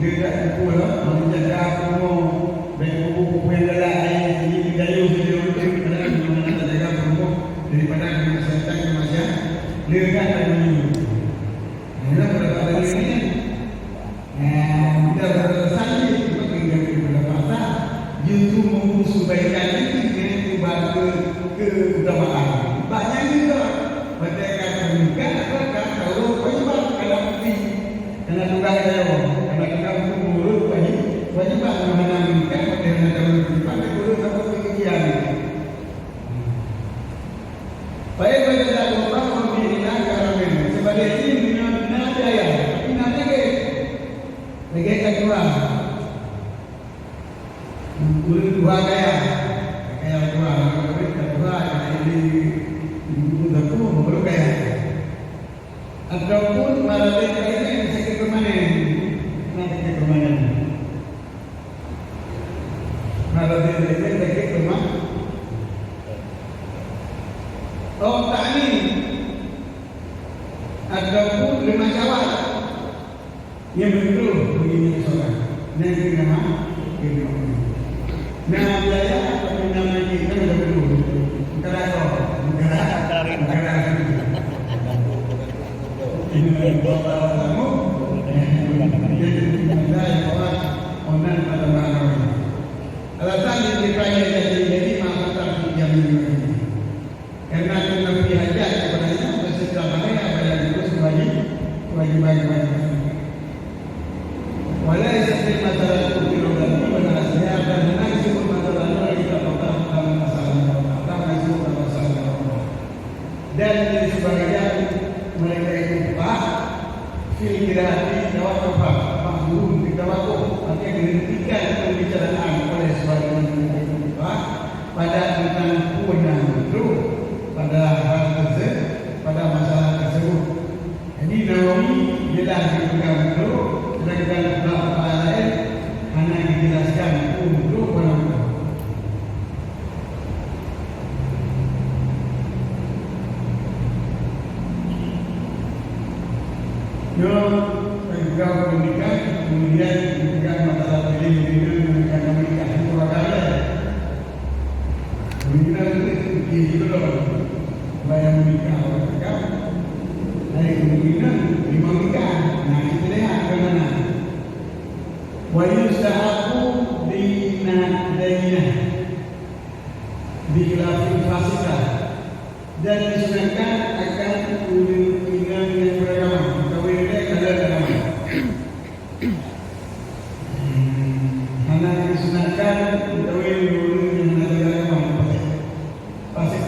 dia tak kumpul lah. Dia jaga semua. Baik kumpul-kumpul yang dalam air sini, dayung dia untuk kadang mana tak jaga kumpul daripada masyarakat ke masyarakat. Dia kan tak dulu. Inilah pada ini kan. Kita berasal kita tinggal di dalam pasar. Justru mengusul kebaikan itu dia ubah ke utamaan. Banyak juga. Mereka menikah atau kalau wajib kalau mesti kena tugas dia. Kalau kita urut wajib mana menikah pada kalau dipakai urut apa kegiatan. Baik pada orang membina karamen. Sebagai ini nada ya. Nada ke? Lagi kedua. Urut dua kaya dua. Kedua ini baru kaya ataupun malah kaya bisa ke permanen nanti ke permanen malah dia ke permanen tak ni ataupun lima syawal yang betul begini seorang nanti nama nama biaya atau nama kita sudah betul kerana ini bawa kamu jadi orang onan pada mana alasan yang ditanya jadi maka jam ini karena kita pergi hajat sebenarnya beserta mereka pada itu kewajiban walau seperti masalah itu kilogram pada hasilnya dan langsung masalah kita tentang masalah dan sebagian mereka itu pak filirati jawab apa makhluk di jawab artinya dihentikan pembicaraan oleh sebagian mereka itu pak pada tentang kewenangan itu pada hal tersebut pada masalah tersebut. Jadi Nawawi jelas dipegang itu sedangkan beberapa lain hanya dijelaskan untuk penonton. Juga menikah, kemudian menikah masalah pilih menikah itu agaknya. Kemudian itu loh, bayang menikah kan? Dari kemudian lima nikah, nah itu lihat bagaimana. Wayusahaku binadainah bilafil fasikah dan disunahkan akan tinggal yang beragama. Hanya disunahkan kawin dulu yang ada agama fasik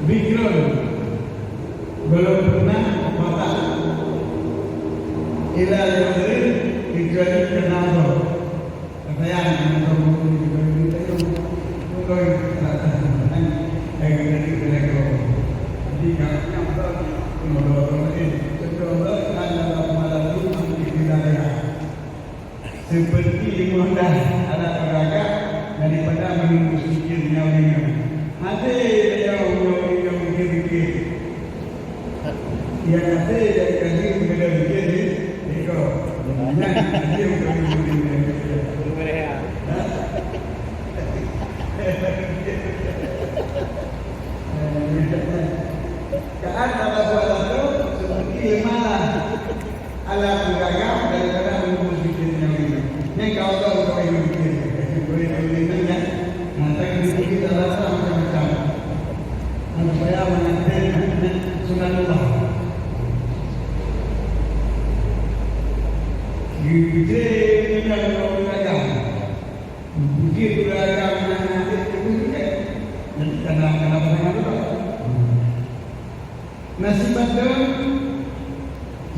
bikrun belum pernah batal ila yaumin kecuali kenal katanya seperti mudah anak raga daripada menunggu sedikit nyawa hati dia yang mikir-mikir yang hati dari kaji kepada mikir itu banyak dia bukan mikir kan ada buat itu seperti malah ala raga daripada menunggu sedikit nyawa ini kau tahu kau yang mikir boleh ya nanti kita rasa macam-macam supaya menanti sunatullah gede ini yang beragam begitu beragam nanti itu juga nanti kenapa itu nasibat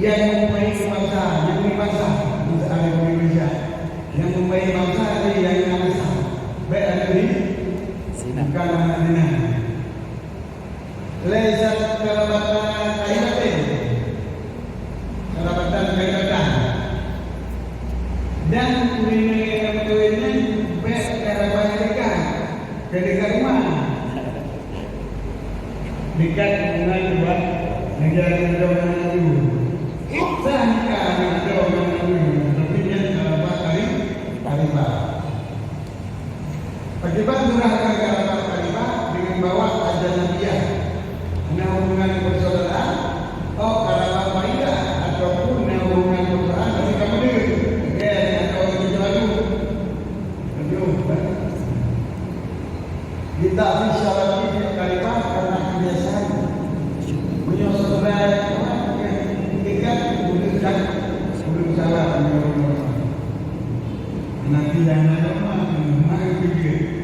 yang mempunyai bangsa yang dipaksa ada di Indonesia yang mempunyai bangsa ada yang nasa baik ada di bukan Madinah lezat kerabatan kaidatan dan kewinnya baik kerabatan dekat kedekat rumah dekat dengan negara-negara itu sah nikah dengan negara-negara itu Akibat murahkan karabat kalimah dengan bawa ajar nabiah. Nah, hubungan persaudaraan atau karabat faidah ataupun hubungan persaudaraan dari kamu dia. Okey, atau itu lagu. Kita isyarat ini kalimah karena kebiasaan. Punya saudara ketika bukan salah nanti yang ada mana pikir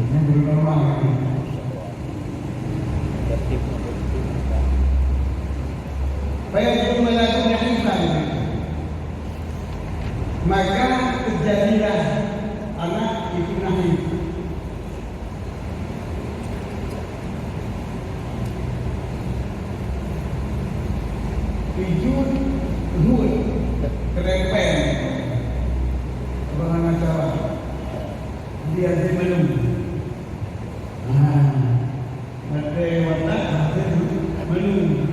yang bernormal lagi. Baik itu melakukan insan, maka terjadilah anak itu nahi. Pijun, hul, kerempeng, bahan Jawa, dia di minum. Mata watak, minum.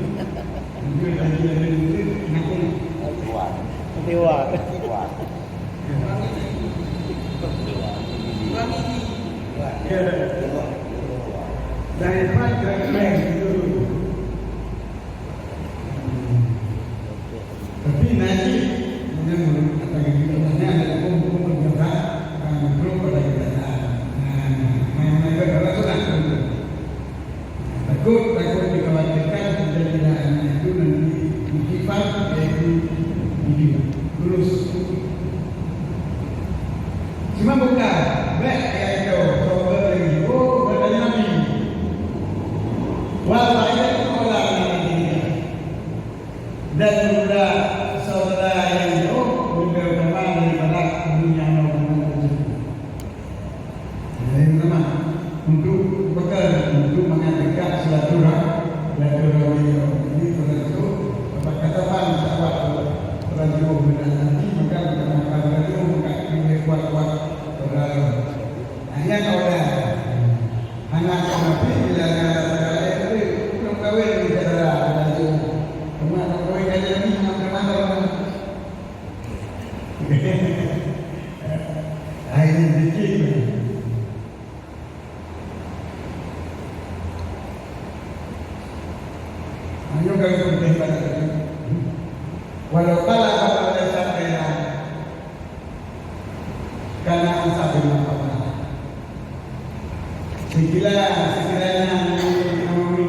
Dia lagi minum, nakul. Tiwa. Daripada kerempeng itu. Tapi nanti dengan kata kita ada kumpul juga grup pada kita. Mereka berasuran. Takut dikhawatirkan terjadilah itu nanti musibah yaitu terus. Cuma bukan baik itu coba lagi. Oh, bertanya Nabi. Walau orang ini dan juga saudara yang jauh juga utama daripada dunia orang tersebut. Jadi teman untuk bekal untuk mengadakan silaturahmi ini pada itu dapat katakan sahabat orang jauh nanti maka kita makan radio maka kita kuat-kuat saudara. Hanya orang anak kami bila ada itu belum kahwin saudara ada jauh. Kemudian kau yang jadi mana orang? Ini dikit. Hanya kalau penting pada itu. Walau kala pada sampai karena sampai apa? Sekiranya kami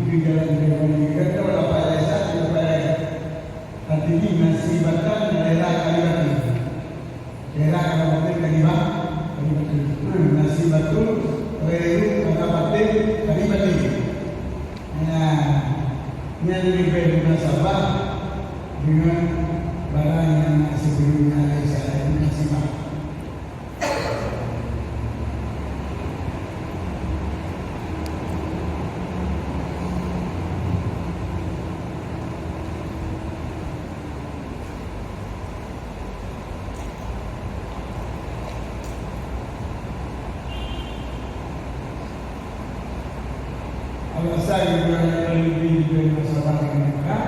di jalan ini kita apa saja artinya masih batang daerah kalimat daerah kabupaten Kalimah masih batul Reru kabupaten Kalimah yang lebih munasabah dengan barang yang sebelumnya saya masih mak. Saya juga lebih dari masalah mereka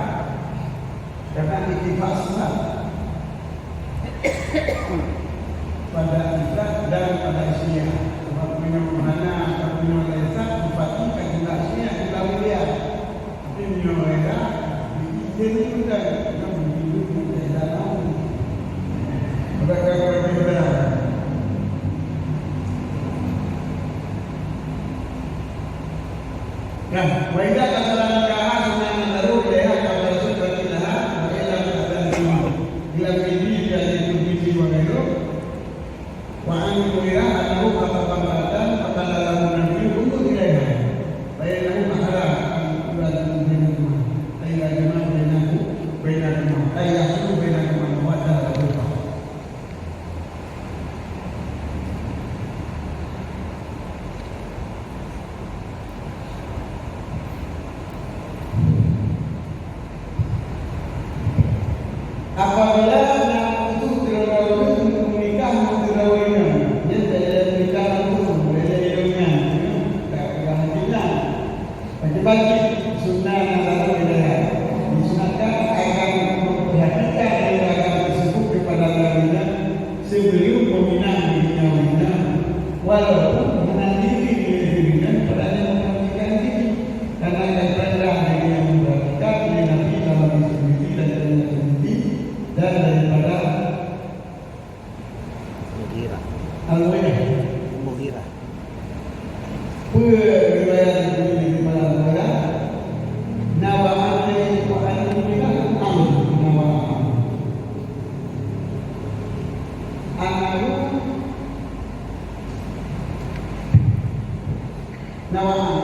karena ittifaq sunat pada Islam dan pada Syiah. Sebab mana punya mereka dipastikan juga Syiah kita lihat. Tapi punya mereka ini juga yang hidup di dalam mereka berbeda. Nah, wajah kesalahan nikah sunnah taruh ya kalau seperti lah, bila ada bila ini dia itu wahyu. Wa an kuira anu apa pambatan apa dalam nabi untuk dia. Baik lahu mahara bulan dengan ayat jemaah benaku ayat itu benaku wada lupa. Apabila nak itu terawih untuk menikah terawihnya, dia tidak menikah itu berbeda-bedanya, tak kebahagiaan. Bagi-bagi sunnah nazar berbeda. Disunatkan akan memperhatikan agama tersebut kepada dirinya sebelum meminang dirinya, walau dan daripada Mughirah. Al-Walid. Mughirah. Riwayat ini daripada Nawa'an Quran kita Nawa'an Anaru Nawa'an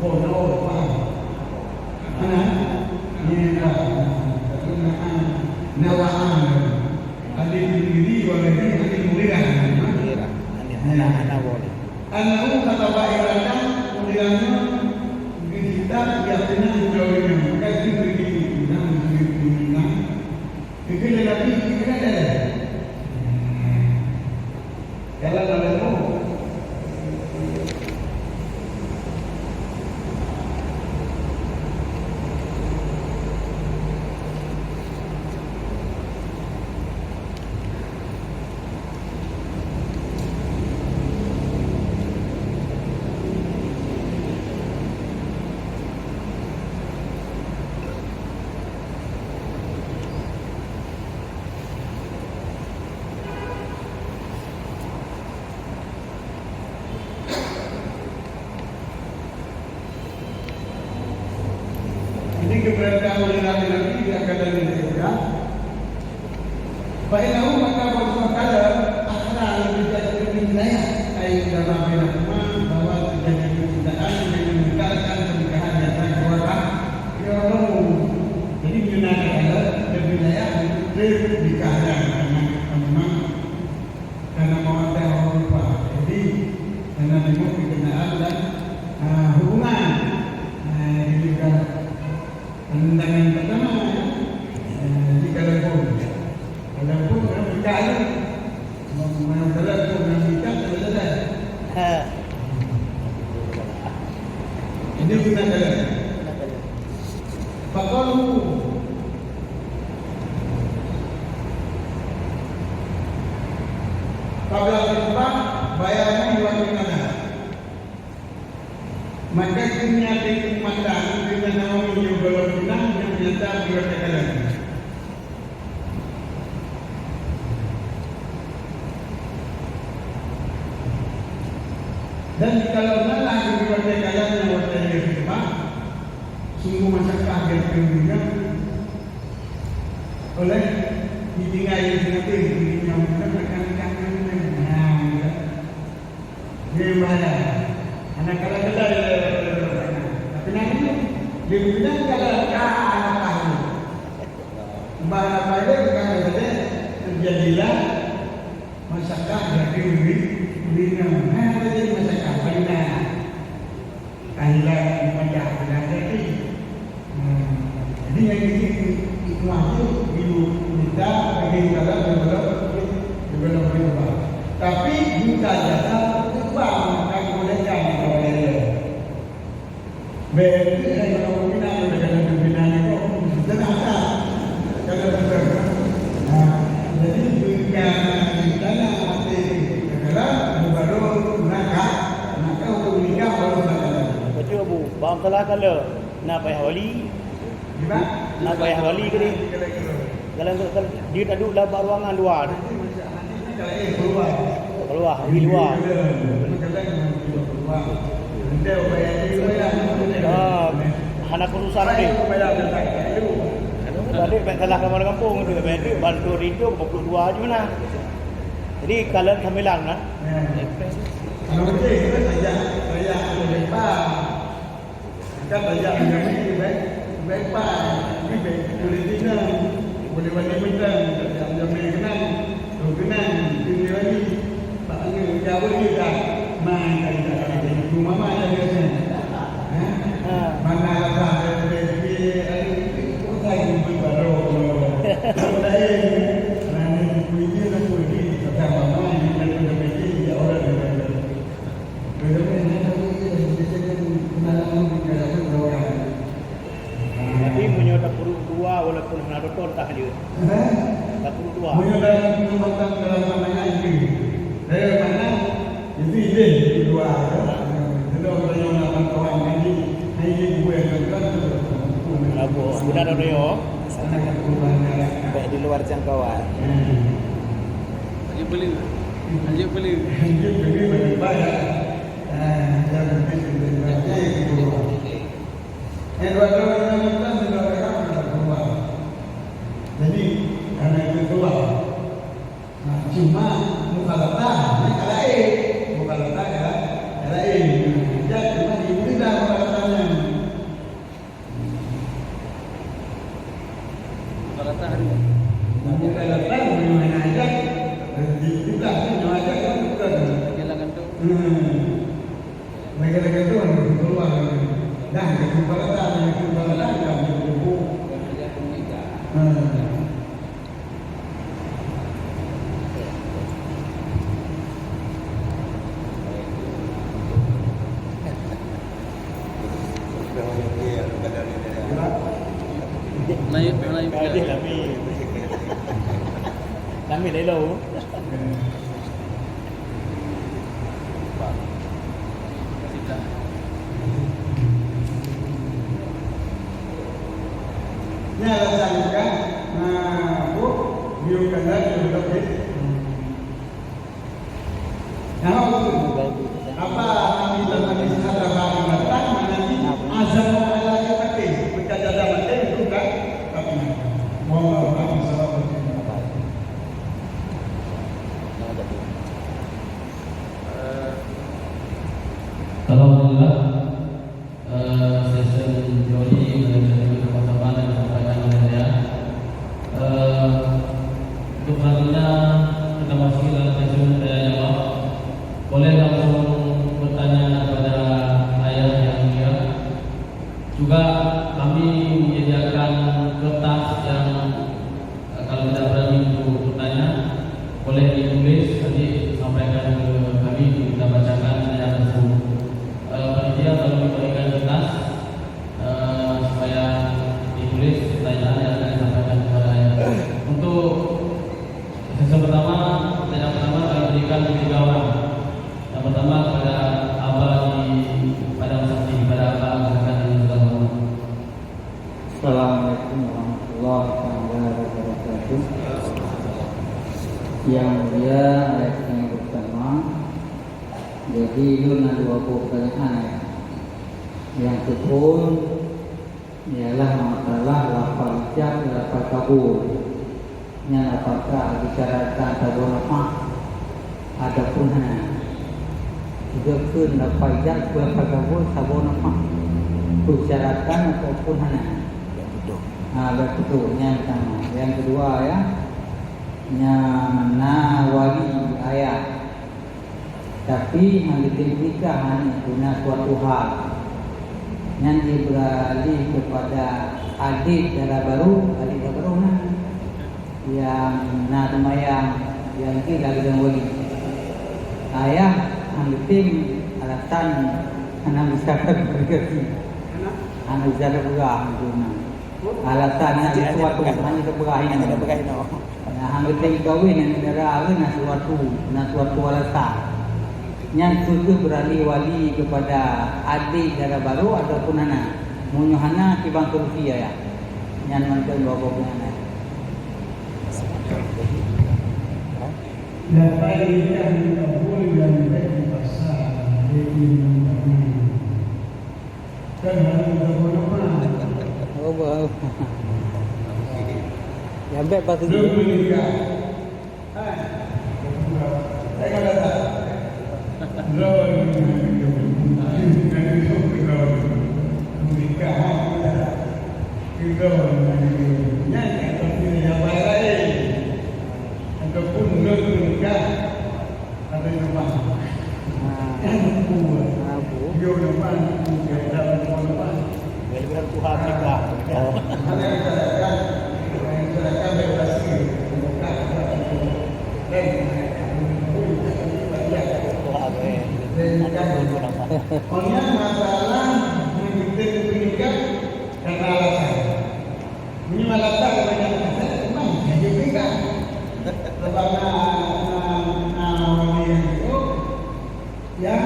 Nawa'an Nawa'an ada diri walaupun ada mulia. Mughirah. Ana Walid. Anu kata baiknya mulianya kita yang benar jauhnya bukan diri kita. Itu lelaki kita ada. Kalau lalu ini keberadaan lelaki dia akan ada juga. Baiklah maka berkala akhirnya lebih dari wilayah ayat dalam firman bahwa terjadi percintaan yang meninggalkan pernikahan yang tak keluarga. Ya Allah. Jadi mengenai ada wilayah nikahnya memang karena mau ada orang lupa. Jadi karena memang perkenaan dan hubungan juga pandangan pertama di telefon berkali mau telefon dan nikah selesai. Ini guna telefon. Fakalu Kabla berubah bayarnya dua kali. Maka dunia itu matang dengan nama menyebabkan binang yang biasa berkekalan. Dan kalau malah berkekalan yang berkekalan itu, sungguh masa akhir dunia oleh ditinggal dengan diri yang menekan dia mana anak kalau tapi nanti dia bilang kalau anak tahu bahasa pada kalau terjadilah masyarakat dari dunia mana jadi masyarakat pada kailah pada jadi yang itu wajib kita bagi dalam belum berubah tapi bukan jasa bang kemudian oleh berarti kalau kita dengan pembinaan itu terasa kalau jadi bukan dana mati adalah baru maka untuk menikah baru betul bu bang telah kalau nak bayar wali gimana nak bayar wali ke ni kalau dia tak duduk dalam ruangan luar keluar di luar anak urusan ni tadi salah kamar kampung tu bantu itu 22 je mana jadi kalau kamilan kan kalau kita saja saya ada lepas kan banyak yang baik boleh tinggal boleh balik bintang jam kenal kenal ini lagi jauh juga main rumah mana biasa mana ada dari utai baru nanti punya nak pergi kata mama ini nak pergi ya orang tapi punya tak perlu dua walaupun nak doktor tak dia tak perlu dua punya dalam matang dalam namanya ini dari mana itu ide kedua kalau orang yang nak kawan lagi hai gue kan lagu sudah ada yo sana kan luar jangkauan. Lanjut beli. Lanjut beli. Lanjut beli bagi bayar. Yang penting berarti itu. Yang dua-dua yang kita sudah mereka keluar. Jadi karena itu keluar. Nah, cuma mukhalafah ini lain. Mukhalafah ya lain. Jadi cuma diberi mukhalafahnya. Kalau tak hari. Mukhalafah mana aja. Kita punya aja kan bukan. Jalan tu. Mereka itu harus keluar. Dan mukhalafah yang berbuku. Naik Kaji kami lấy lâu. Ini alasannya kan, bu, biokandar juga fit. Nah, apa kami dalam istilah bahasa datang nanti azam ala kita berkata dalam itu kan, tapi mau apa salah Alhamdulillah, sesi Jody dan teman-teman yang disampaikan oleh saya. Untuk selanjutnya kita masuk dalam sesi tanya jawab. Boleh langsung bertanya kepada ayah yang mulia. Juga kami menyediakan kertas yang kalau tidak berani untuk bertanya, boleh ditulis nanti sampaikan ke kami, kita bacakan yang tersebut. Panitia kalau diberikan kertas supaya ditulis pertanyaan yang akan disampaikan kepada ayah. Untuk sesi pertama, pertanyaan pertama kami berikan 3 orang. Yang pertama kepada Abah di Padang Sakti, kepada Abah silakan dijelaskan. Assalamualaikum warahmatullahi wabarakatuh. Yang mulia ayat yang pertama, jadi itu ada 20 pertanyaan. Yang kedua ialah masalah lafal ijab dan lafal kabul. Yang apakah bicarakan tabur nafas adapun hana. Juga pun lafal ijab dan lafal kabul tabur nafas bicarakan ataupun hana. Betul. Yang pertama. Yang kedua ya, nawali ayat. Tapi mendidik nikah hanya guna suatu hal yang beralih kepada adik darah baru nah, yang namayang yang kita lagi wali ayah mendidik alasan anak misalkan bergerti anak misalkan bergah guna alasan yang suatu hanya kebergahin nah mendidik kawin yang darah na suatu alasan yang sudah beralih wali kepada adik darah baru ataupun anak munyuhana kibang Rusia ya yang mantan bawa anak. Dapat yang kabul dan bagi pasar jadi kan harus apa? Oh, yang baik pasti. Belum nikah. Saya kata Giliran Tuhan kita. Pokoknya masalah mengikuti pendidikan karena alasan. Ini alasan banyak alasan. Memang jadi pendidikan. Sebabnya itu ya.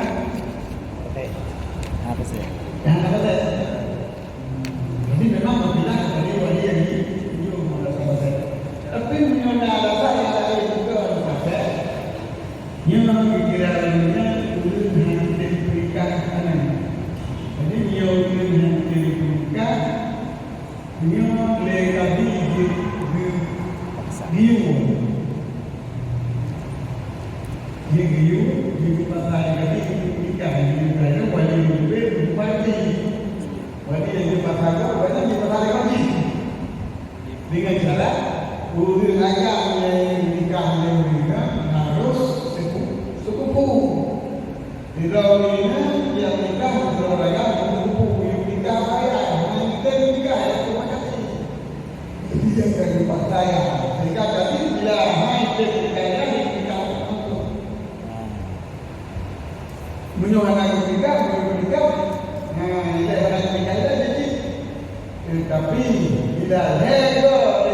Apa sih? Yang apa sih? Jadi memang apabila dari wali yang ini sama saya. Tapi menyonya alasan yang lain juga pasal yang kira-kiranya dulu nanti pernikahan. Jadi dia nanti pernikahan, dia lagi di pasal lagi pernikahan di mana wali lebih wali yang di pasal banyak di pasal lagi dengan cara urus ayah yang nikah mereka harus sepupu. Di dalam ini yang nikah bersama ayah sepupu yang nikah ayah, yang nikah ayah terima kasih. Dia akan dipercaya. Jika tadi bila hai nikah nikah menyuruh anak nikah, nah dia akan nikah jadi. Tapi bila hego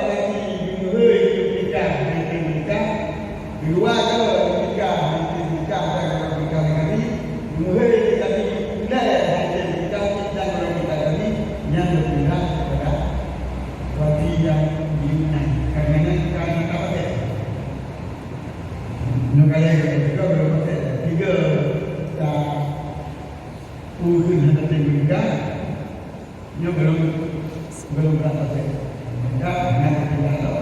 di luar ke nikah dan nikah lagi mulai dari wilayah dan nikah lagi yang berpihak kepada wali yang diunang kerana apa dia nukaya juga berapa tiga urun hendak nikah belum berapa dia nanti tidak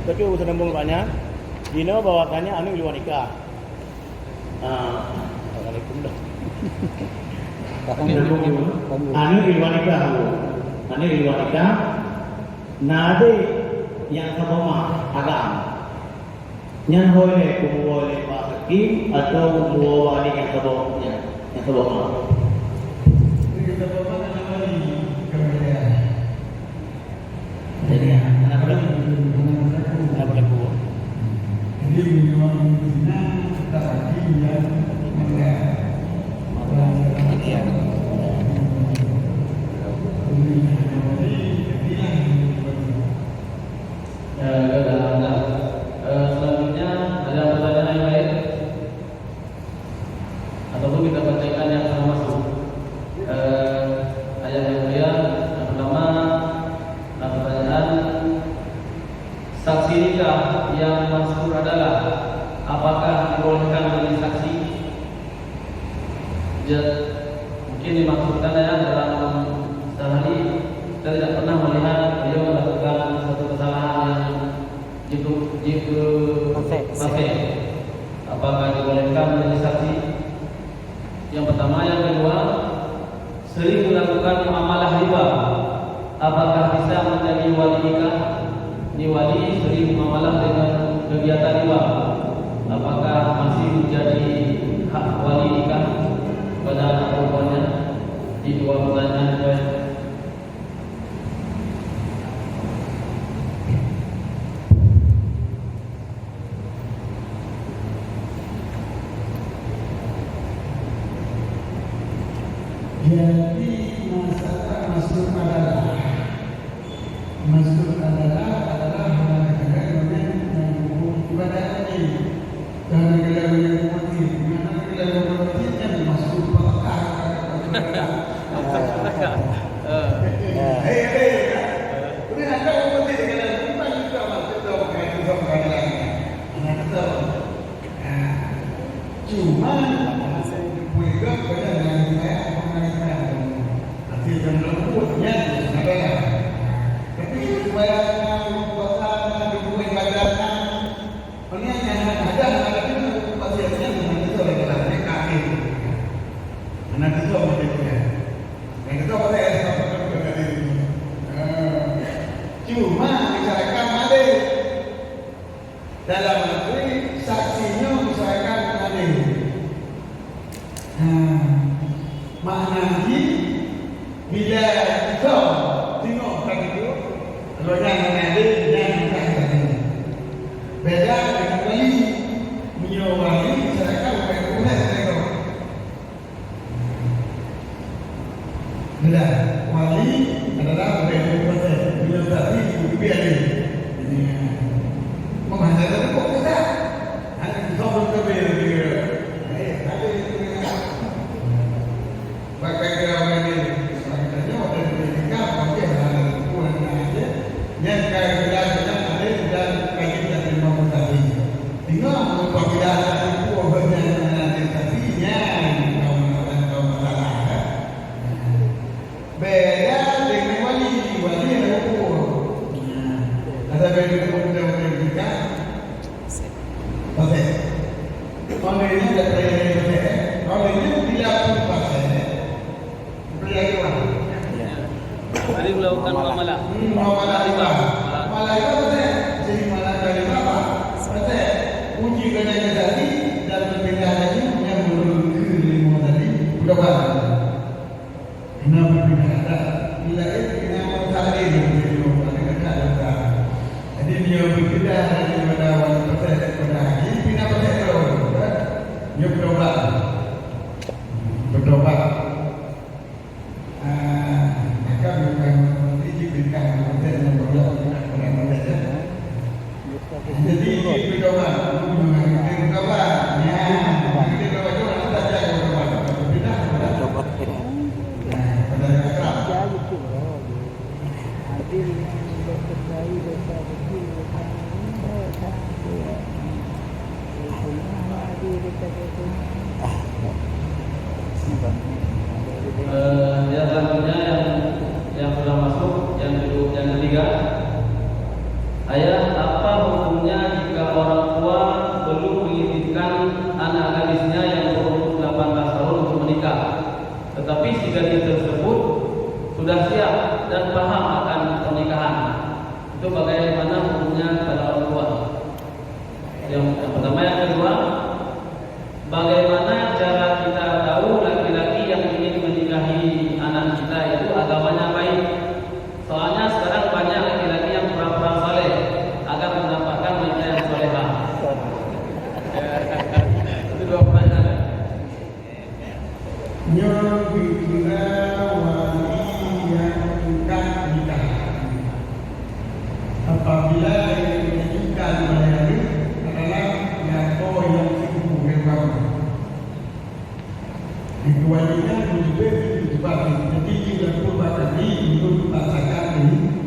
Tapi urusan nombor banyak. Dina bawakannya anu di luar nikah. Assalamualaikum dah. Anu di luar nikah. Anu di luar nikah. Nade yang sama agam. Yang boleh kumulai pak hakim atau kumulai yang sama yang sama. Kita bawa nama ini kemudian. Jadi anak berlaku. Jadi memang zina tak lagi yang selanjutnya ada pertanyaan yang lain ataupun kita bacakan yang sama masuk ayat yang mulia. Yang pertama pertanyaan saksi nikah yang mazkur adalah apakah dibolehkan menjadi saksi? Mungkin dimaksudkan ya dalam sehari kita tidak pernah melihat beliau melakukan satu kesalahan yang jitu pakai. Apakah dibolehkan menjadi saksi? Yang pertama, yang kedua, sering melakukan muamalah riba. Apakah bisa menjadi wali nikah? Ini wali sering muamalah dengan kegiatan riba. Apakah masih menjadi hak wali nikah pada anak perempuannya di 2 bulannya? jadi masalah masuk adalah mengatakan yang ibadah ini dan negara yang mati, negara yang mati yang masuk pakar. Ini ada orang mati dengan iman juga masuk dalam kaitan cuma mereka pada yang lembutnya adalah tapi supaya puasa dua ibadah ini ada pasiennya dengan itu adalah kaki anak itu apa dia yang itu apa saya cuma misalkan ada dalam negeri saksinya misalkan ada maknanya bila kita tengok kat itu kalau yang ada dan bukan beda dengan wali menyuruh masyarakat bukan boleh tengok bila wali adalah berbeda bila tadi biar ini menghadap kok kita ada kita berbeda pakai kerawan ini dari pemuda kita, pasal. Kalau ini ada perayaan pasal, kalau ini tidak pun pasal, perayaan apa? Hari melakukan muamalah. Muamalah riba. Muamalah riba pasal, jadi muamalah riba apa? Pasal uji kerja tadi dan berbeda lagi yang menurut ilmu tadi sudah banyak. Kenapa berbeda? Bila itu kenapa tadi berbeda? Jadi dia berbeda daripada wanita daripada haji, pindah pasal itu. Dia berdobat. Maka bukan diberikan pasal yang berdobat kepada mereka. Jadi berdobat, menghargai berdobat. Ya, menghargai berdobat itu ada saja berdobat. Berbeda pada akrab. Yang selanjutnya yang sudah masuk yang ketiga, ayah, apa hukumnya jika orang tua belum mengizinkan anak gadisnya yang berumur 18 tahun untuk menikah, tetapi si gadis tersebut sudah siap dan paham akan pernikahan? Itu bagaimana hukumnya kepada orang tua? Yang pertama. Yang kedua, bagaimana cara kita tahu laki-laki yang ingin menikahi anak kita itu agamanya baik? Soalnya sekarang banyak laki-laki yang pura-pura saleh agar mendapatkan wanita yang salehah. Itu dua pertanyaan. Nyobila wali yang bukan nikah. Apabila yang dinikahkan oleh adalah yang yang sibuk berbaur. Itu walinya juga